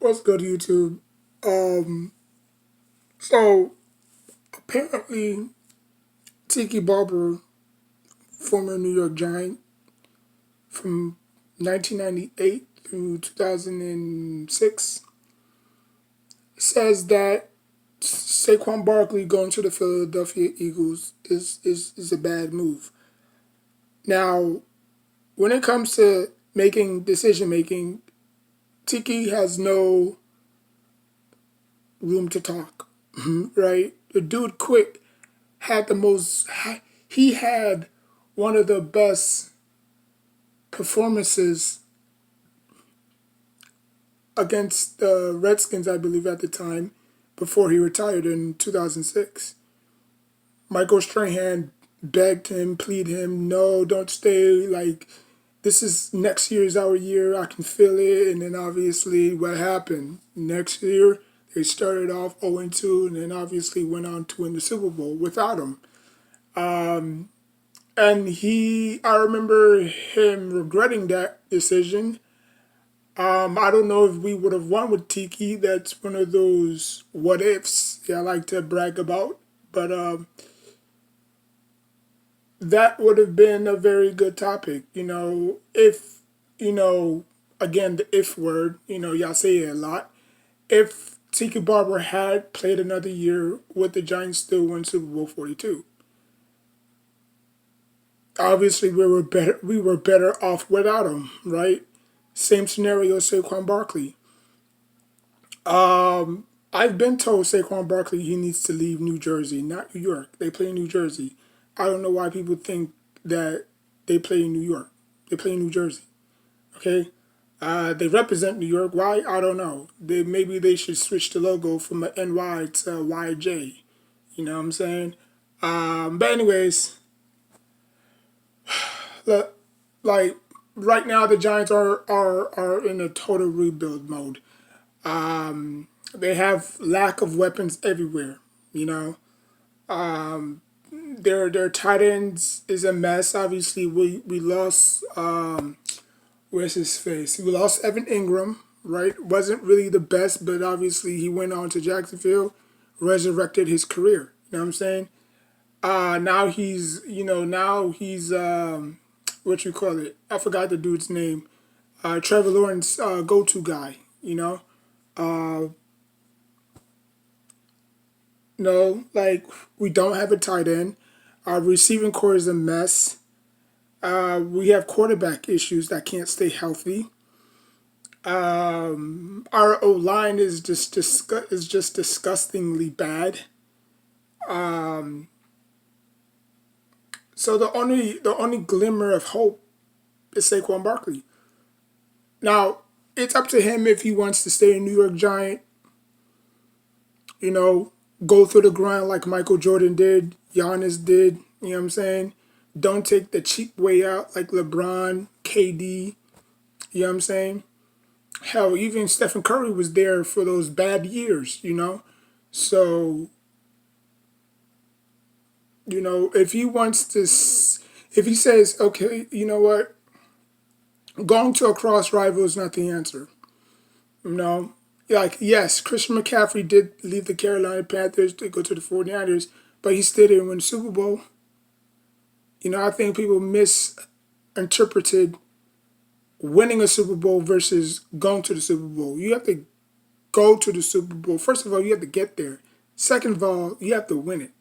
What's good, YouTube? Um, so apparently, Tiki Barber, former New York Giant from 1998 through 2006, says that Saquon Barkley going to the Philadelphia Eagles is a bad move. Now, when it comes to making decision making, Tiki has no room to talk, right? The dude quit had the most he had one of the best performances against the Redskins, I believe, at the time, before he retired in 2006. Michael Strahan begged him, pleaded him, no, don't stay. Like, this is next year's our year. I can feel it. And then obviously, what happened? Next year, they started off 0-2 and then obviously went on to win the Super Bowl without him. And I remember him regretting that decision. I don't know if we would have won with Tiki. That's one of those what ifs I like to brag about. But that would have been a very good topic. If, you know, again, the if word, y'all say it a lot. If Tiki Barber had played another year, would the Giants still win Super Bowl 42? Obviously, we were better off without him, right? Same scenario, Saquon Barkley. I've been told Saquon Barkley he needs to leave New Jersey, not New York. They play in New Jersey. I don't know why people think that they play in New York. They play in New Jersey. Okay, they represent New York. Why? I don't know. Maybe they should switch the logo from a NY to a YJ. You know what I'm saying? But anyways, look, like right now the Giants are in a total rebuild mode. They have lack of weapons everywhere. You know, their tight ends is a mess. Obviously, we lost where's his face? We lost Evan Ingram. Right, wasn't really the best, but obviously he went on to Jacksonville, resurrected his career. You know what I'm saying? Now he's what you call it? I forgot the dude's name. Trevor Lawrence go-to guy. No, like we don't have a tight end. Our receiving core is a mess. We have quarterback issues that can't stay healthy. Our O line is just disgustingly bad. So the only glimmer of hope is Saquon Barkley. Now it's up to him if he wants to stay a New York Giant. You know, go through the grind like Michael Jordan did, Giannis did. You know what I'm saying? Don't take the cheap way out like LeBron, KD. You know what I'm saying? Hell, even Stephen Curry was there for those bad years. So, if he wants to, if he says, okay, you know what, going to a cross rival is not the answer. You know, like, yes, Christian McCaffrey did leave the Carolina Panthers to go to the 49ers, but he still didn't win the Super Bowl. I think people misinterpreted winning a Super Bowl versus going to the Super Bowl. You have to go to the Super Bowl. First of all, you have to get there. Second of all, you have to win it.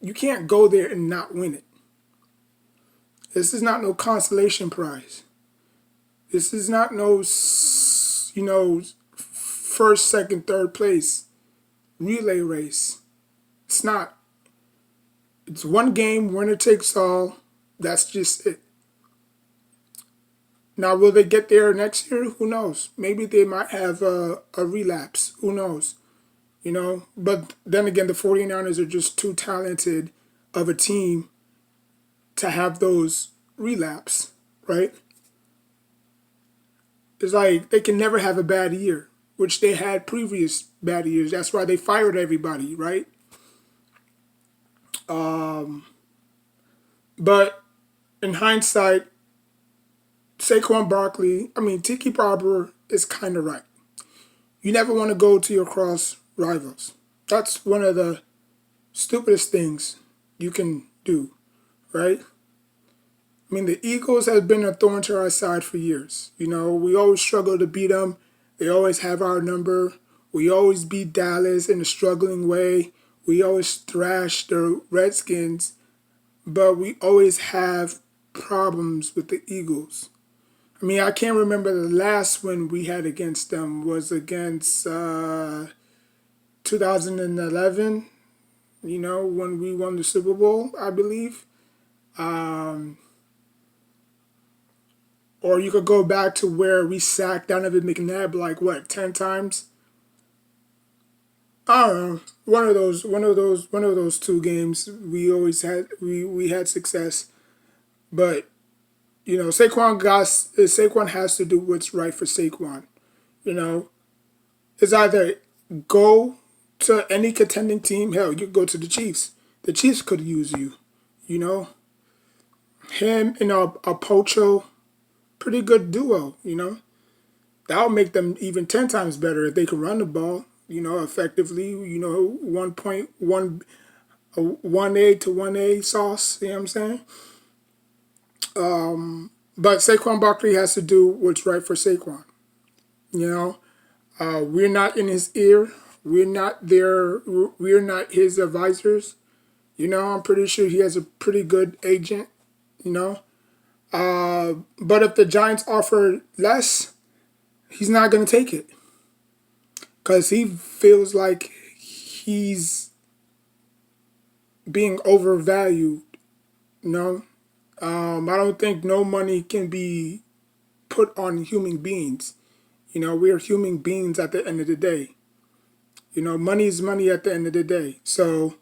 You can't go there and not win it. This is not no consolation prize. This is not no first, second, third place relay race. It's not. It's one game, winner takes all. That's just it. Now, will they get there next year? Who knows? Maybe they might have a relapse. Who knows? But then again, the 49ers are just too talented of a team to have those relapse, right? It's like they can never have a bad year, which they had previous bad years. That's why they fired everybody, right? But in hindsight, Tiki Barber is kind of right. You never want to go to your cross rivals. That's one of the stupidest things you can do, right? I mean, the Eagles have been a thorn to our side for years. We always struggle to beat them. They always have our number. We always beat Dallas in a struggling way. We always thrash the Redskins, but we always have problems with the Eagles. I mean, I can't remember the last one we had against them was against 2011, when we won the Super Bowl, I believe. Um, or you could go back to where we sacked Donovan McNabb like what, 10 times? I don't know. One of those two games we had success. But Saquon has to do what's right for Saquon. You know, it's either go to any contending team. Hell, you go to the Chiefs. The Chiefs could use you. You know, him and a Pocho, pretty good duo. That'll make them even 10 times better if they can run the ball. Effectively. 1.1 to 1A sauce. You know what I'm saying? But Saquon Barkley has to do what's right for Saquon. You know, we're not in his ear. We're not there. We're not his advisors. I'm pretty sure he has a pretty good agent. You know, but if the Giants offer less, he's not going to take it because he feels like he's being overvalued. I don't think no money can be put on human beings. We're human beings at the end of the day. Money is money at the end of the day. So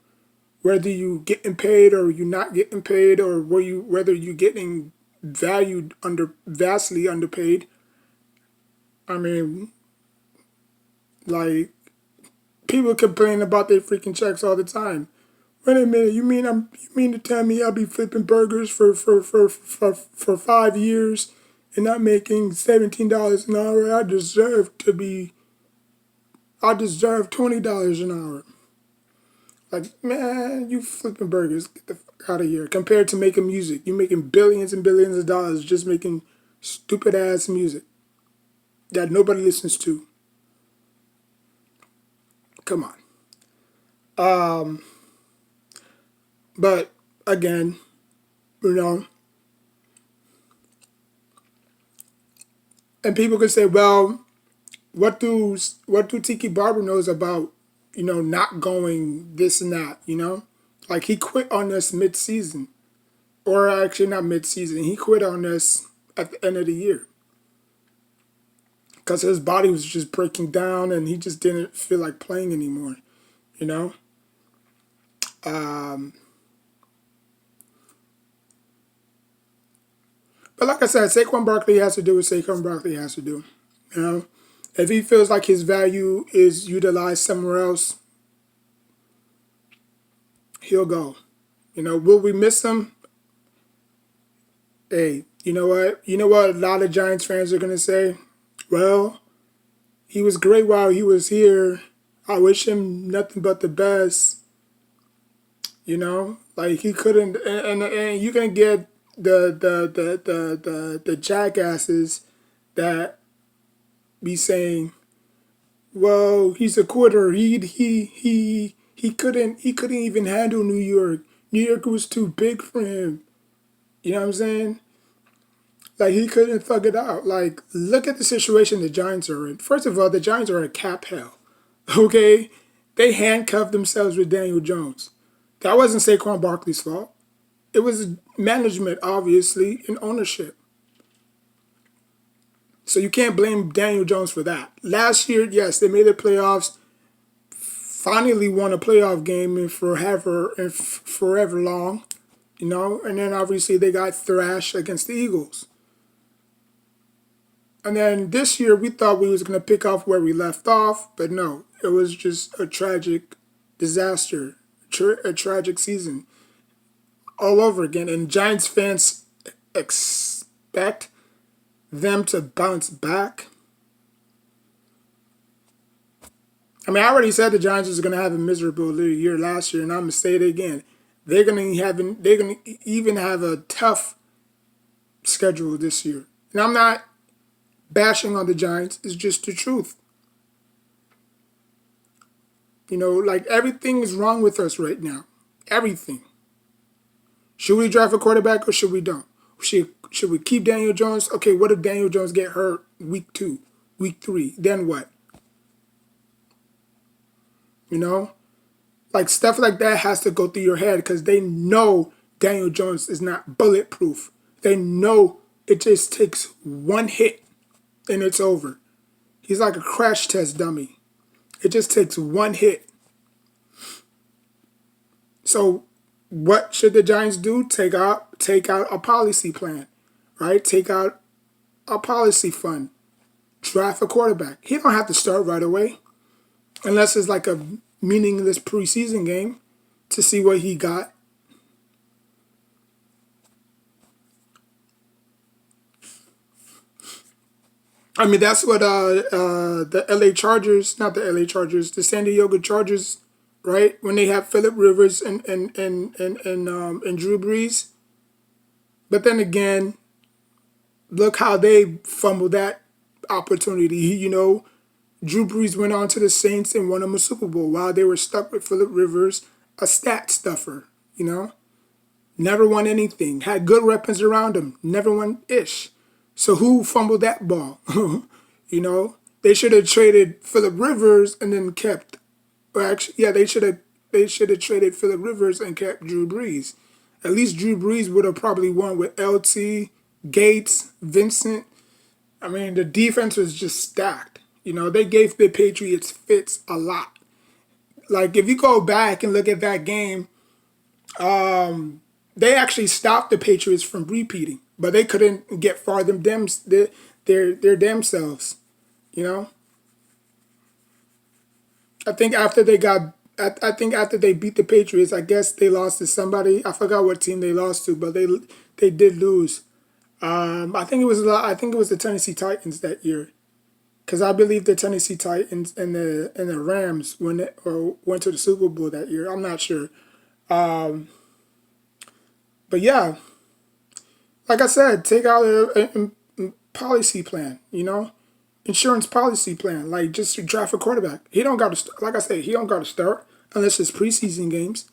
whether you getting paid or you're not getting paid, or whether you getting valued vastly underpaid, I mean, like, people complain about their freaking checks all the time. Wait a minute, you mean to tell me I'll be flipping burgers for 5 years and not making $17 an hour? I deserve $20 an hour. Like, man, you flipping burgers, get the fuck out of here. Compared to making music, you making billions and billions of dollars just making stupid ass music that nobody listens to. Come on. But again, you know, and people could say, well, what do Tiki Barber knows about, not going this and that, Like, he quit on us mid-season. Or actually not mid-season. He quit on us at the end of the year. Because his body was just breaking down and he just didn't feel like playing anymore, you know? But like I said, Saquon Barkley has to do what Saquon Barkley has to do, you know? If he feels like his value is utilized somewhere else, he'll go. Will we miss him? Hey, you know what? You know what a lot of Giants fans are going to say? Well, he was great while he was here. I wish him nothing but the best. Like, he couldn't, and you can get the jackasses that be saying, well, he's a quitter. He couldn't even handle New York. New York was too big for him. You know what I'm saying? Like, he couldn't thug it out. Like, look at the situation the Giants are in. First of all, the Giants are in cap hell. Okay? They handcuffed themselves with Daniel Jones. That wasn't Saquon Barkley's fault. It was management, obviously, and ownership. So you can't blame Daniel Jones for that. Last year, yes, they made the playoffs, finally won a playoff game in forever long, and then obviously they got thrashed against the Eagles. And then this year we thought we was going to pick off where we left off, but no, it was just a tragic disaster, a tragic season all over again. And Giants fans expect them to bounce back. I mean, I already said the Giants was going to have a miserable year last year, and I'm going to say it again. They're going to even have a tough schedule this year. And I'm not bashing on the Giants. It's just the truth. You know, like everything is wrong with us right now. Everything. Should we draft a quarterback or should we don't? Should we keep Daniel Jones? Okay, what if Daniel Jones get hurt week 2, week 3? Then what? You know? Like stuff like that has to go through your head because they know Daniel Jones is not bulletproof. They know it just takes one hit and it's over. He's like a crash test dummy. It just takes one hit. So what should the Giants do? Take out a policy plan, right? Take out a policy fund. Draft a quarterback. He don't have to start right away unless it's like a meaningless preseason game to see what he got. I mean, that's what the LA Chargers, not the LA Chargers, the San Diego Chargers, right? When they have Phillip Rivers and Drew Brees. But then again, look how they fumbled that opportunity. You know, Drew Brees went on to the Saints and won them a Super Bowl while they were stuck with Phillip Rivers, a stat stuffer, you know? Never won anything. Had good weapons around him. Never won ish. So who fumbled that ball? You know? They should have traded Phillip Rivers and then kept, or actually, yeah, they should have traded Phillip Rivers and kept Drew Brees. At least Drew Brees would have probably won with LT, Gates, Vincent. I mean, the defense was just stacked. You know, they gave the Patriots fits a lot. Like, if you go back and look at that game, they actually stopped the Patriots from repeating, but they couldn't get far their damn selves. You know, I think after they beat the Patriots, I guess they lost to somebody. I forgot what team they lost to, but they did lose. I think it was the Tennessee Titans that year, because I believe the Tennessee Titans and the Rams went to the Super Bowl that year. I'm not sure, but yeah, like I said, take out a policy plan. You know, insurance policy plan. Like just to draft a quarterback. He don't got to. Like I said, he don't got to start unless it's preseason games.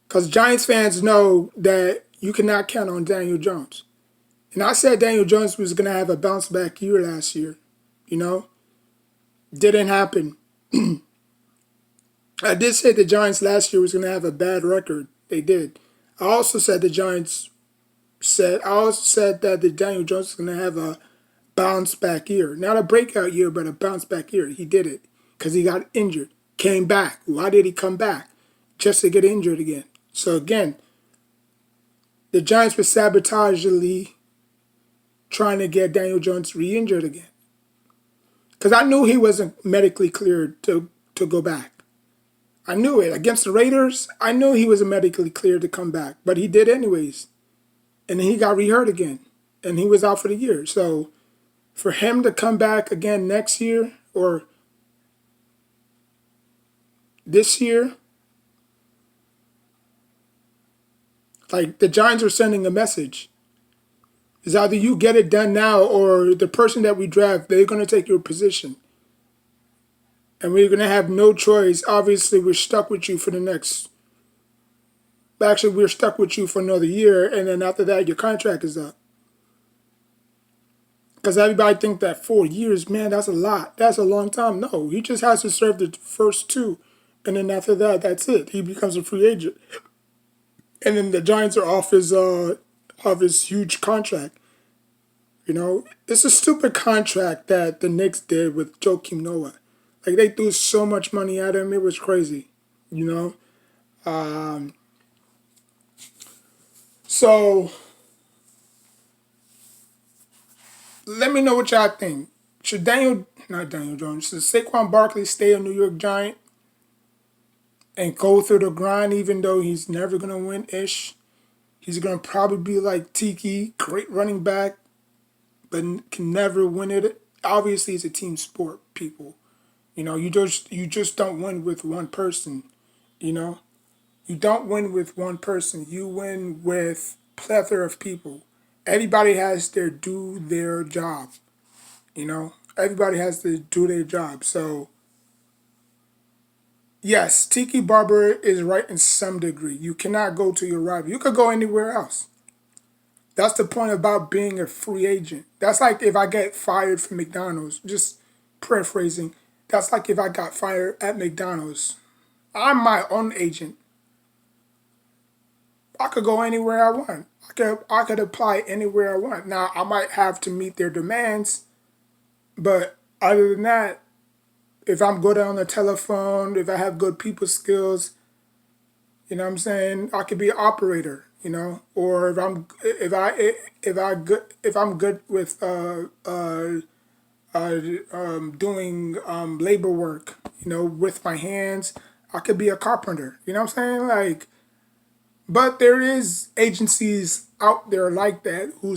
Because Giants fans know that you cannot count on Daniel Jones. And I said Daniel Jones was going to have a bounce back year last year. You know? Didn't happen. I did say the Giants last year was going to have a bad record. They did. I also said that the Daniel Jones was going to have a bounce back year. Not a breakout year, but a bounce back year. He did it because he got injured. Came back. Why did he come back? Just to get injured again. So again, the Giants were sabotagingly trying to get Daniel Jones re-injured again. Because I knew he wasn't medically cleared to go back. I knew it. Against the Raiders, I knew he was medically cleared to come back. But he did anyways. And then he got re-hurt again. And he was out for the year. So for him to come back again next year or this year, like the Giants are sending a message. It's either you get it done now or the person that we draft, they're going to take your position. And we're going to have no choice. Obviously, we're stuck with you for the next... Actually, we're stuck with you for another year. And then after that, your contract is up. Because everybody think that 4 years, man, that's a lot. That's a long time. No, he just has to serve the first 2. And then after that, that's it. He becomes a free agent. And then the Giants are off his huge contract. You know, it's a stupid contract that the Knicks did with Joakim Noah. Like, they threw so much money at him. It was crazy, you know. So, let me know what y'all think. Should Should Saquon Barkley stay a New York Giant and go through the grind even though he's never going to win-ish? He's going to probably be like Tiki, great running back, but can never win it. Obviously, it's a team sport, people. You just don't win with one person. You know, you don't win with one person. You win with plethora of people. Everybody has to do their job. Everybody has to do their job. So yes, Tiki Barber is right in some degree. You cannot go to your rival. You could go anywhere else. That's the point about being a free agent. That's like if I get fired from McDonald's, just paraphrasing, that's like if I got fired at McDonald's. I'm my own agent. I could go anywhere I want. I could apply anywhere I want. Now I might have to meet their demands, but other than that, if I'm good on the telephone, if I have good people skills, you know what I'm saying? I could be an operator, or if I'm good with doing labor work, with my hands, I could be a carpenter. You know what I'm saying? Like, but there is agencies out there like that who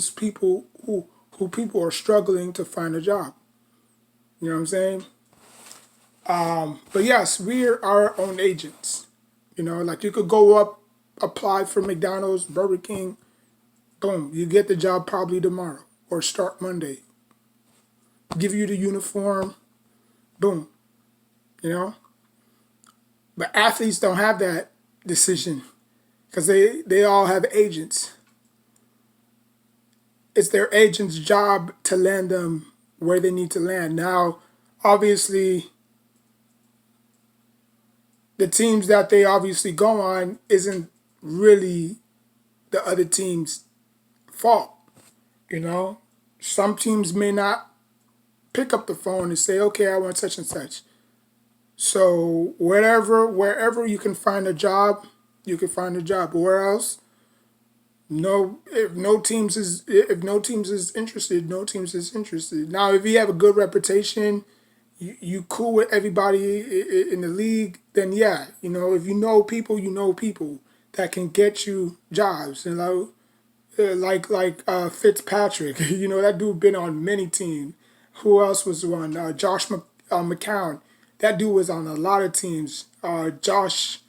people are struggling to find a job. You know what I'm saying? But yes, we're our own agents. Like you could go up, apply for McDonald's, Burger King, boom, you get the job probably tomorrow or start Monday. Give you the uniform, boom, you know. But athletes don't have that decision because they all have agents. It's their agent's job to land them where they need to land. Now, obviously, the teams that they obviously go on isn't really the other team's fault. You know, some teams may not pick up the phone and say, "Okay, I want such and such." So wherever you can find a job, you can find a job. Where else? No, if no teams is interested, no teams is interested. Now, if you have a good reputation, you cool with everybody in the league, then yeah, if you know people that can get you jobs, like Fitzpatrick, that dude been on many teams. Who else was on? McCown, that dude was on a lot of teams. Josh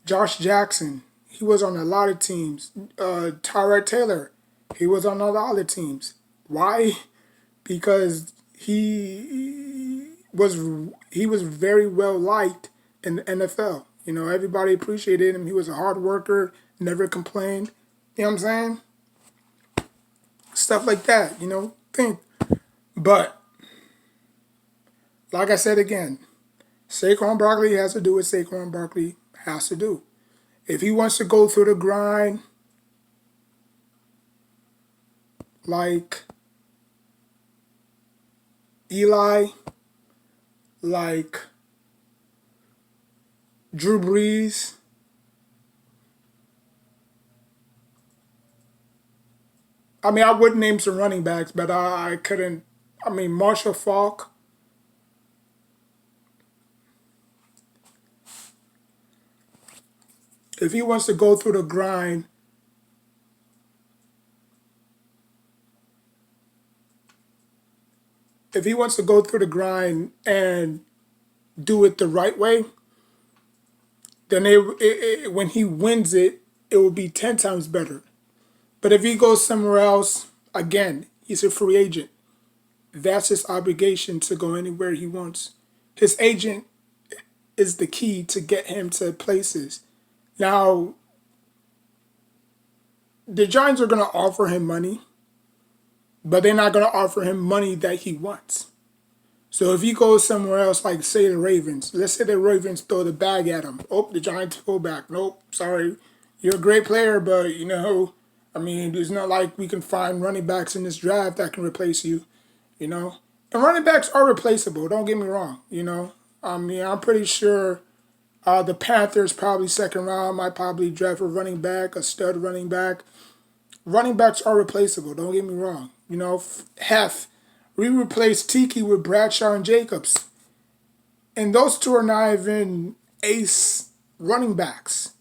Jackson, he was on a lot of teams. Tyrod Taylor, he was on a lot of teams. Why? Because he was very well liked in the NFL. Everybody appreciated him. He was a hard worker, never complained. You know what I'm saying? Stuff like that, think. But like I said again, Saquon Barkley has to do what Saquon Barkley has to do. If he wants to go through the grind like Eli, like Drew Brees, I mean, I would name some running backs, but I couldn't. I mean, Marshall Falk. If he wants to go through the grind, if he wants to go through the grind and do it the right way, then when he wins it, it will be 10 times better. But if he goes somewhere else, again, he's a free agent. That's his obligation to go anywhere he wants. His agent is the key to get him to places. Now, the Giants are going to offer him money, but they're not going to offer him money that he wants. So if he goes somewhere else, like say the Ravens, let's say the Ravens throw the bag at him. Oh, the Giants go back. Nope, sorry. You're a great player, but I mean, it's not like we can find running backs in this draft that can replace you, And running backs are replaceable, don't get me wrong, I mean, I'm pretty sure the Panthers probably second round might probably draft a running back, a stud running back. Running backs are replaceable, don't get me wrong. We replaced Tiki with Bradshaw and Jacobs. And those two are not even ace running backs.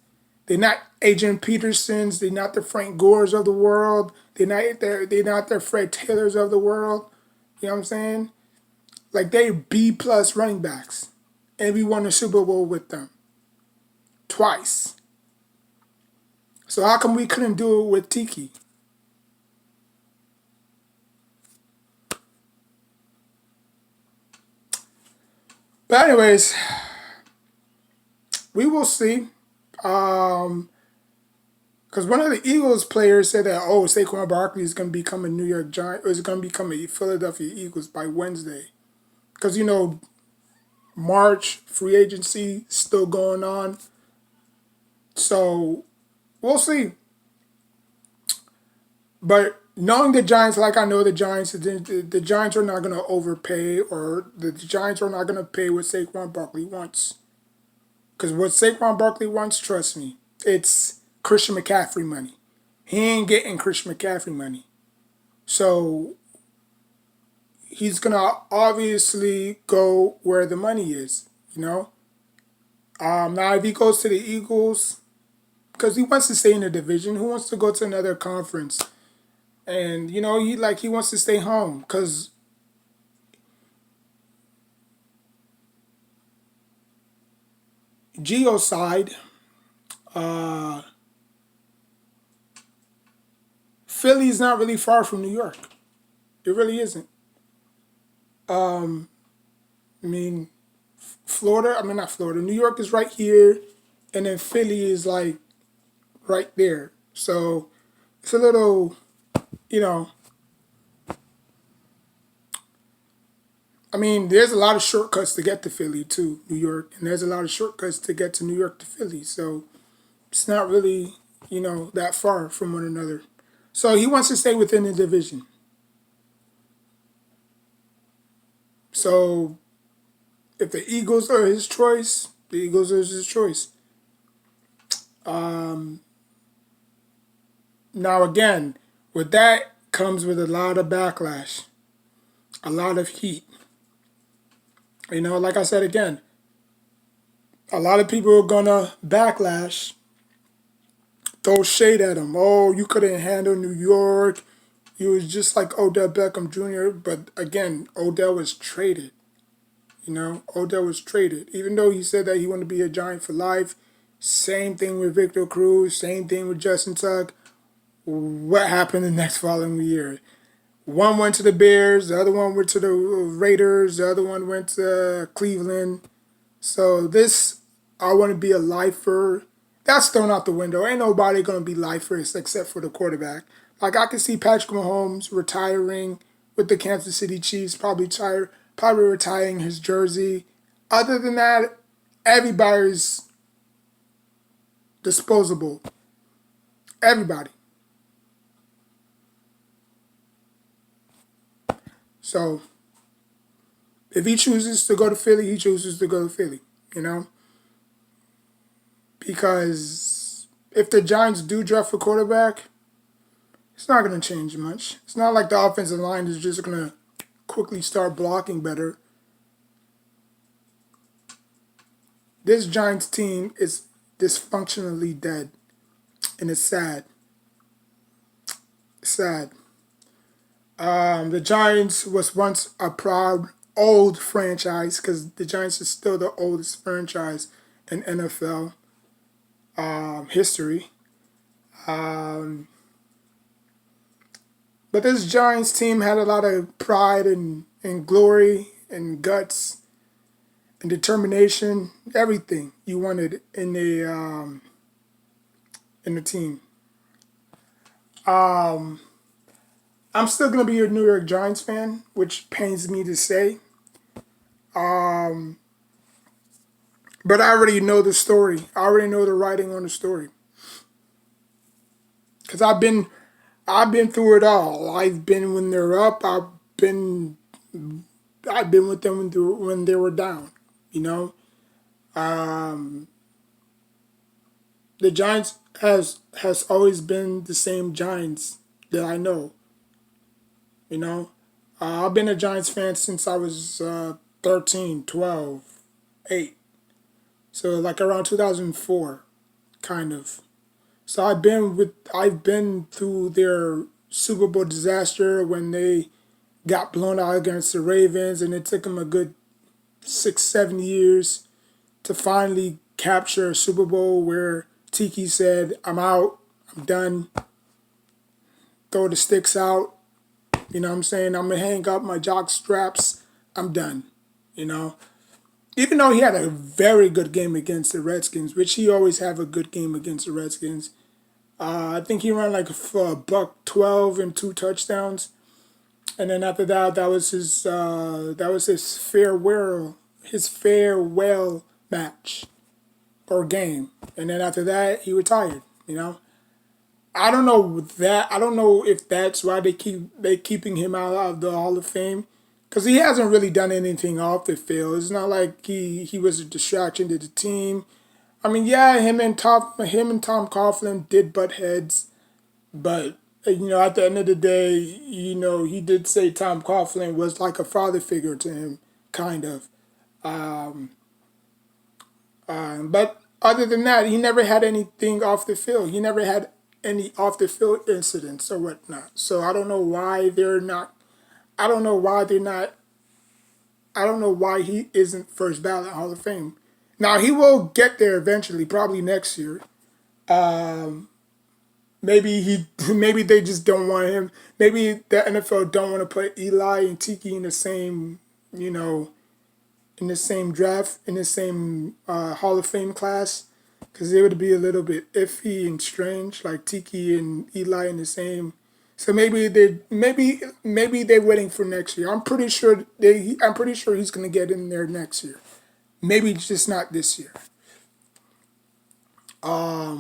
They're not Adrian Petersons. They're not the Frank Gores of the world. They're not their Fred Taylors of the world. You know what I'm saying? Like they B plus running backs, and we won the Super Bowl with them twice. So how come we couldn't do it with Tiki? But anyways, we will see. Because one of the Eagles players said that Saquon Barkley is going to become a New York Giant, or is going to become a Philadelphia Eagles by Wednesday. Because March free agency still going on, so we'll see. But knowing the Giants, like I know the Giants, the Giants are not going to overpay, or the Giants are not going to pay what Saquon Barkley wants. Because what Saquon Barkley wants, trust me, it's Christian McCaffrey money. He ain't getting Christian McCaffrey money. So he's going to obviously go where the money is. Now, if he goes to the Eagles, because he wants to stay in the division, who wants to go to another conference? And, he wants to stay home because Geo side, uh, Philly's not really far from New York. It really isn't. I mean, not Florida. New York is right here, and then Philly is like right there. So it's a little, you know, there's a lot of shortcuts to get to Philly to New York, and there's a lot of shortcuts to get to New York to Philly. So it's not really, that far from one another. So he wants to stay within the division. So if the Eagles are his choice, the Eagles are his choice. Now again, with that comes with a lot of backlash, a lot of heat. Like I said again, a lot of people are gonna backlash, throw shade at him. Oh, you couldn't handle New York. You was just like Odell Beckham Jr. But again, Odell was traded. Odell was traded. Even though he said that he wanted to be a Giant for life. Same thing with Victor Cruz. Same thing with Justin Tuck. What happened the next following year? One went to the Bears. The other one went to the Raiders. The other one went to Cleveland. So this, I want to be a lifer. That's thrown out the window. Ain't nobody going to be lifers except for the quarterback. Like I can see Patrick Mahomes retiring with the Kansas City Chiefs, probably retiring his jersey. Other than that, everybody's disposable. Everybody. So if he chooses to go to Philly, he chooses to go to Philly, Because if the Giants do draft a quarterback, it's not going to change much. It's not like the offensive line is just going to quickly start blocking better. This Giants team is dysfunctionally dead, and it's sad. It's sad. The Giants was once a proud old franchise because the Giants is still the oldest franchise in NFL history. But this Giants team had a lot of pride and glory and guts and determination, everything you wanted in the team. I'm still gonna be a New York Giants fan, which pains me to say. But I already know the story. I already know the writing on the story. Cause I've been through it all. I've been when they're up. I've been with them when they were down. You know, the Giants has always been the same Giants that I know. You know, I've been a Giants fan since I was 13, 12, 8. So like around 2004, kind of. So I've been through their Super Bowl disaster when they got blown out against the Ravens, and it took them a good 6, 7 years to finally capture a Super Bowl where Tiki said, "I'm out, I'm done, throw the sticks out." You know what I'm saying? I'm gonna hang up my jock straps. I'm done. You know, even though he had a very good game against the Redskins, which he always have a good game against the Redskins. I think he ran like for a buck 12 and 2 touchdowns, and then after that, that was his farewell match or game, and then after that, he retired. You know, I don't know if that's why they keeping him out of the Hall of Fame, because he hasn't really done anything off the field. It's not like he was a distraction to the team. I mean, yeah, him and Tom Coughlin did butt heads, but at the end of the day, he did say Tom Coughlin was like a father figure to him, kind of. But other than that, he never had anything off the field. He never had any off the field incidents or whatnot. So I don't know why they're not. I don't know why they're not. I don't know why he isn't first ballot Hall of Fame. Now he will get there eventually, probably next year. Maybe they just don't want him. Maybe the NFL don't want to put Eli and Tiki in the same, in the same draft, in the same Hall of Fame class, because they would be a little bit iffy and strange, like Tiki and Eli in the same. So maybe they're waiting for next year. I'm pretty sure he's gonna get in there next year. Maybe just not this year. But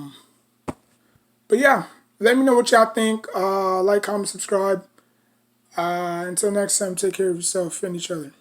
yeah, let me know what y'all think. Like, comment, subscribe. Until next time, take care of yourself and each other.